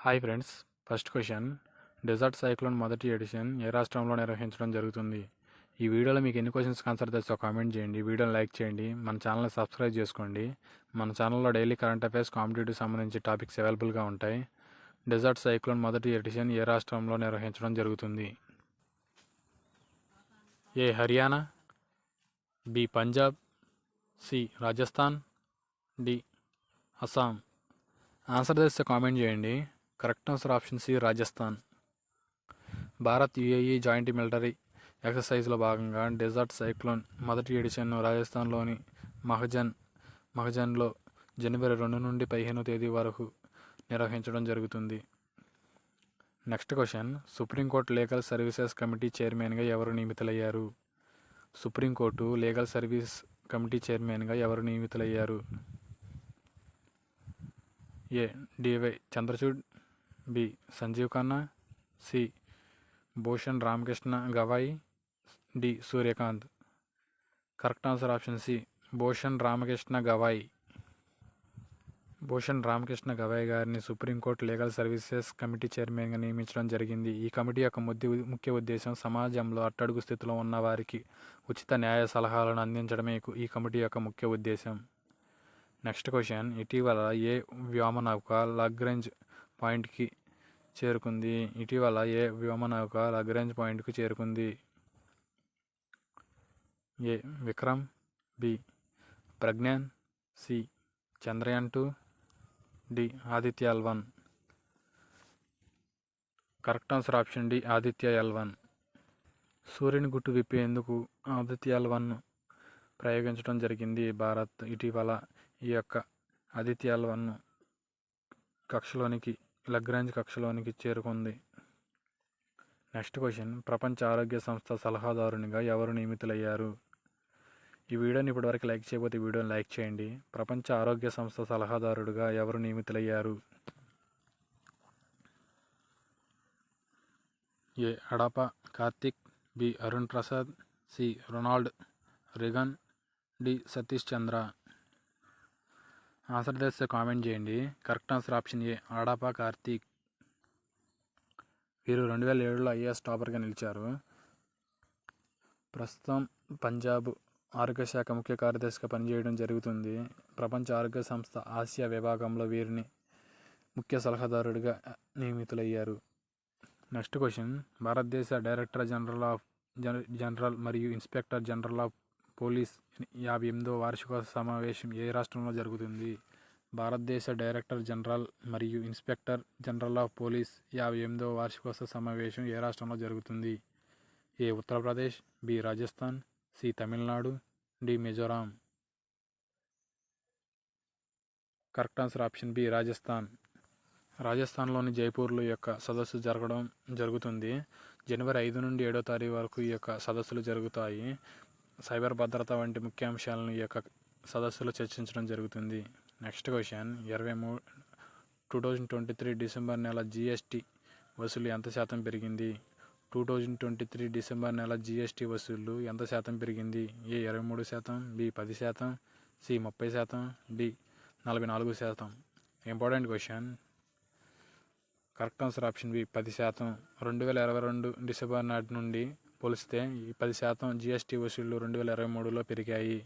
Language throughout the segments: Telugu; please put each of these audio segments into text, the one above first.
Hi friends. First question, desert cyclone మొదటి ఎడిషన్ ఏ రాష్ట్రంలో నిర్వహించడం జరుగుతుంది? ఈ వీడియోలో మీకు ఎన్ని క్వశ్చన్స్కి ఆన్సర్ తెలిసో కామెంట్ చేయండి, వీడియోని లైక్ చేయండి, మన ఛానల్ని సబ్స్క్రైబ్ చేసుకోండి. మన ఛానల్లో డైలీ కరెంట్ అఫైర్స్, కాంపిటేటివ్ సంబంధించి టాపిక్స్ అవైలబుల్గా ఉంటాయి. డెజర్ట్ సైక్లోన్ మొదటి ఎడిషన్ ఏ రాష్ట్రంలో నిర్వహించడం జరుగుతుంది? A Haryana, B Punjab, C Rajasthan, D Assam. Answer తెలిస్తే కామెంట్ చేయండి. Correct answer option C Rajasthan. Bharat UAE joint military ఎక్సర్సైజ్లో భాగంగా డెజర్ట్ సైక్లోన్ మొదటి ఎడిషన్ను రాజస్థాన్లోని మహజన్లో జనవరి 2 నుండి 15 తేదీ వరకు నిర్వహించడం జరుగుతుంది. Next question, supreme court legal services committee చైర్మన్గా ఎవరు నియమితులయ్యారు? సుప్రీంకోర్టు లీగల్ సర్వీస్ కమిటీ చైర్మన్గా ఎవరు నియమితులయ్యారు? A DY Chandrachud, B Sanjiv Khanna, C Bhushan Ramakrishna Gavai, D Surya Kant. Correct answer option C Bhushan Ramakrishna Gavai. Bhushan Ramakrishna Gavai గారిని సుప్రీంకోర్టు లీగల్ సర్వీసెస్ కమిటీ చైర్మన్గా నియమించడం జరిగింది. ఈ కమిటీ యొక్క ముఖ్య ఉద్దేశం సమాజంలో అట్టడుగు స్థితిలో ఉన్న వారికి ఉచిత న్యాయ సలహాలను అందించడమే ఈ కమిటీ యొక్క ముఖ్య ఉద్దేశం. నెక్స్ట్ క్వశ్చన్, ఇటీవల ఏ వ్యోమనౌక లాగ్రేంజ్ పాయింట్కి చేరుకుంది? ఇటీవల ఏ వ్యోమనౌక లాగ్రేంజ్ పాయింట్కు చేరుకుంది? A Vikram, B Pragyan, C Chandrayaan 2, D Aditya L1. Correct answer option D Aditya L1. సూర్యుని గుట్టు విప్పేందుకు ఆదిత్య L1 ప్రయోగించడం జరిగింది భారత్. ఇటీవల ఈ యొక్క ఆదిత్య L1 లాగ్రేంజ్ కక్షలోనికి చేరుకుంది. నెక్స్ట్ క్వశ్చన్, ప్రపంచ ఆరోగ్య సంస్థ సలహాదారునిగా ఎవరు నియమితులయ్యారు? ఈ వీడియోని ఇప్పటివరకు లైక్ చేయకపోతే వీడియోని లైక్ చేయండి. ప్రపంచ ఆరోగ్య సంస్థ సలహాదారుడిగా ఎవరు నియమితులయ్యారు? A Adapa Karthik, B Arun Prasad, C Ronald Reagan, D Satish Chandra. Answer తెలిస్తే కామెంట్ చేయండి. Correct answer option A Adapa Karthik. వీరు 2007లో ఐఏఎస్ టాపర్గా నిలిచారు. ప్రస్తుతం పంజాబ్ ఆరోగ్య శాఖ ముఖ్య కార్యదర్శిగా పనిచేయడం జరుగుతుంది. ప్రపంచ ఆరోగ్య సంస్థ ఆసియా విభాగంలో వీరిని ముఖ్య సలహాదారుడిగా నియమితులయ్యారు. నెక్స్ట్ క్వశ్చన్, భారతదేశ డైరెక్టర్ జనరల్ మరియు ఇన్స్పెక్టర్ జనరల్ ఆఫ్ పోలీస్ 58వ వార్షికోత్సవ సమావేశం ఏ రాష్ట్రంలో జరుగుతుంది? భారతదేశ డైరెక్టర్ జనరల్ మరియు ఇన్స్పెక్టర్ జనరల్ ఆఫ్ పోలీస్ 58వ వార్షికోత్సవ సమావేశం ఏ రాష్ట్రంలో జరుగుతుంది? A Uttar Pradesh, B Rajasthan, C Tamil Nadu, D Mizoram. Correct answer option B Rajasthan. రాజస్థాన్లోని జైపూర్లో ఈ యొక్క సదస్సు జరుగుతుంది. జనవరి 5 నుండి 7వ తారీఖు వరకు ఈ యొక్క సదస్సులు జరుగుతాయి. సైబర్ భద్రత వంటి ముఖ్య అంశాలను ఈ యొక్క సదస్సులో చర్చించడం జరుగుతుంది. నెక్స్ట్ క్వశ్చన్, 2023 డిసెంబర్ నెల జిఎస్టీ వసూలు ఎంత శాతం పెరిగింది? 2023 డిసెంబర్ నెల జిఎస్టీ వసూళ్లు ఎంత శాతం పెరిగింది? A 23%, B 10%, C 30%, D 44%. Important question. Correct answer option B 10%. 2022 December నాటి నుండి పోలిస్తే ఈ 10% జిఎస్టీ వసూళ్లు 2023లో పెరిగాయి.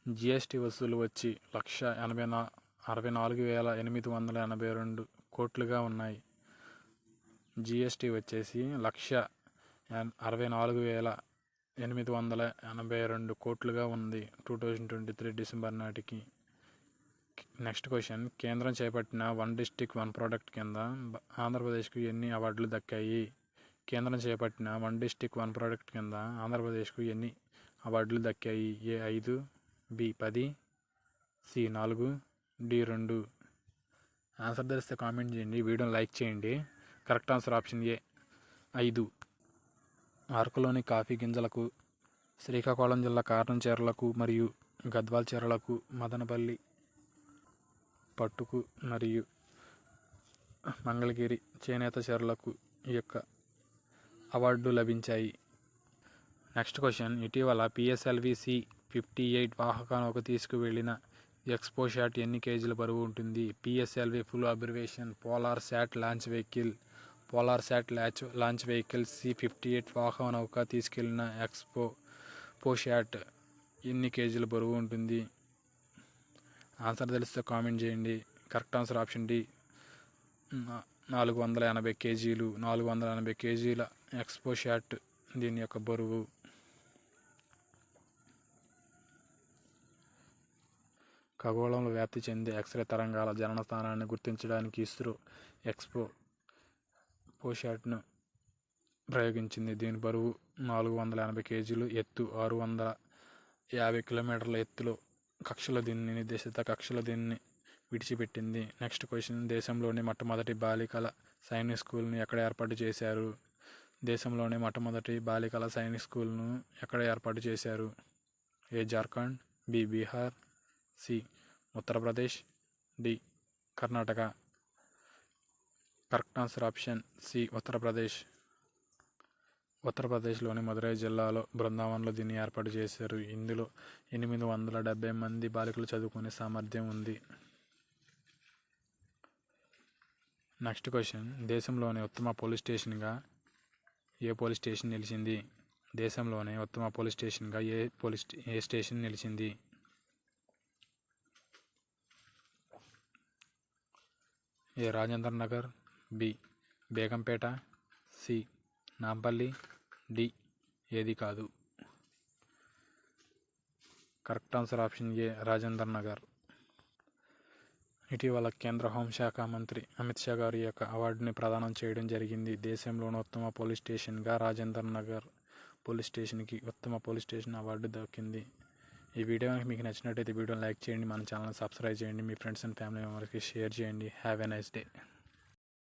జిఎస్టీ వసూలు వచ్చి 1,64,882 కోట్లుగా ఉన్నాయి. జిఎస్టీ వచ్చేసి 1,64,882 కోట్లుగా ఉంది 2023 డిసెంబర్ నాటికి. నెక్స్ట్ క్వశ్చన్, కేంద్రం చేపట్టిన వన్ డిస్ట్రిక్ట్ వన్ ప్రోడక్ట్ కింద ఆంధ్రప్రదేశ్కు ఎన్ని అవార్డులు దక్కాయి? కేంద్రం చేపట్టిన వన్ డిస్ట్రిక్ట్ వన్ ప్రోడక్ట్ కింద ఆంధ్రప్రదేశ్కు ఎన్ని అవార్డులు దక్కాయి? A 5, B 10, C 4, D 2. Answer తెలిస్తే కామెంట్ చేయండి, వీడియోని లైక్ చేయండి. Correct answer option A 5. అరకులోని కాఫీ గింజలకు, శ్రీకాకుళం జిల్లా కాటన్ చీరలకు మరియు గద్వాల్ చీరలకు, మదనపల్లి పట్టుకు మరియు మంగళగిరి చేనేత చీరలకు ఈ యొక్క అవార్డులు లభించాయి. నెక్స్ట్ క్వశ్చన్, ఇటీవల PSLV C-58 వాహక నౌక తీసుకువెళ్లిన ఎక్స్పోశాట్ ఎన్ని కేజీల బరువు ఉంటుంది? PSLV full abbreviation polar SAT launch vehicle. Polar SAT launch vehicle C-58 వాహన నౌక తీసుకెళ్లిన ఎక్స్పోశాట్ ఎన్ని కేజీల బరువు ఉంటుంది? ఆన్సర్ తెలిస్తే కామెంట్ చేయండి. కరెక్ట్ ఆన్సర్ ఆప్షన్ డి, 480 కేజీలు. 480 కేజీల ఎక్స్పోశాట్ దీని యొక్క బరువు. ఖగోళంలో వ్యాప్తి చెందే ఎక్స్రే తరంగాల జనన స్థానాన్ని గుర్తించడానికి ఇస్రో ఎక్స్పోశాట్ను ప్రయోగించింది. దీని బరువు 480 కేజీలు, ఎత్తు 650 కిలోమీటర్ల ఎత్తులో నిర్దేశిత కక్షలో దీన్ని విడిచిపెట్టింది. నెక్స్ట్ క్వశ్చన్, దేశంలోని మొట్టమొదటి బాలికల సైనిక్ స్కూల్ను ఎక్కడ ఏర్పాటు చేశారు? దేశంలోని మొట్టమొదటి బాలికల సైనిక్ స్కూల్ను ఎక్కడ ఏర్పాటు చేశారు? A Jharkhand, B Bihar, C Uttar Pradesh, D Karnataka. Correct answer option C Uttar Pradesh. ఉత్తరప్రదేశ్లోని మదురై జిల్లాలో బృందావన్లో దీన్ని ఏర్పాటు చేశారు. ఇందులో 870 మంది బాలికలు చదువుకునే సామర్థ్యం ఉంది. నెక్స్ట్ క్వశ్చన్, దేశంలోని ఉత్తమ పోలీస్ స్టేషన్గా ఏ పోలీస్ స్టేషన్ నిలిచింది? దేశంలోనే ఉత్తమ పోలీస్ స్టేషన్గా ఏ స్టేషన్ నిలిచింది? A Rajendra Nagar, B Begumpet, C Nampally, D ఏది కాదు. Correct answer option A Rajendra Nagar. ఇటీవల కేంద్ర హోంశాఖ మంత్రి అమిత్ షా గారి యొక్క అవార్డుని ప్రదానం చేయడం జరిగింది. దేశంలోని ఉత్తమ పోలీస్ స్టేషన్గా రాజేంద్ర నగర్ పోలీస్ స్టేషన్కి ఉత్తమ పోలీస్ స్టేషన్ అవార్డు దక్కింది. ఈ వీడియో మీకు నచ్చినట్టయితే వీడియోని లైక్ చేయండి, మన ఛానల్ని సబ్స్క్రైబ్ చేయండి, మీ ఫ్రెండ్స్ అండ్ ఫ్యామిలీ మెంబర్స్కి షేర్ చేయండి. Have a nice day.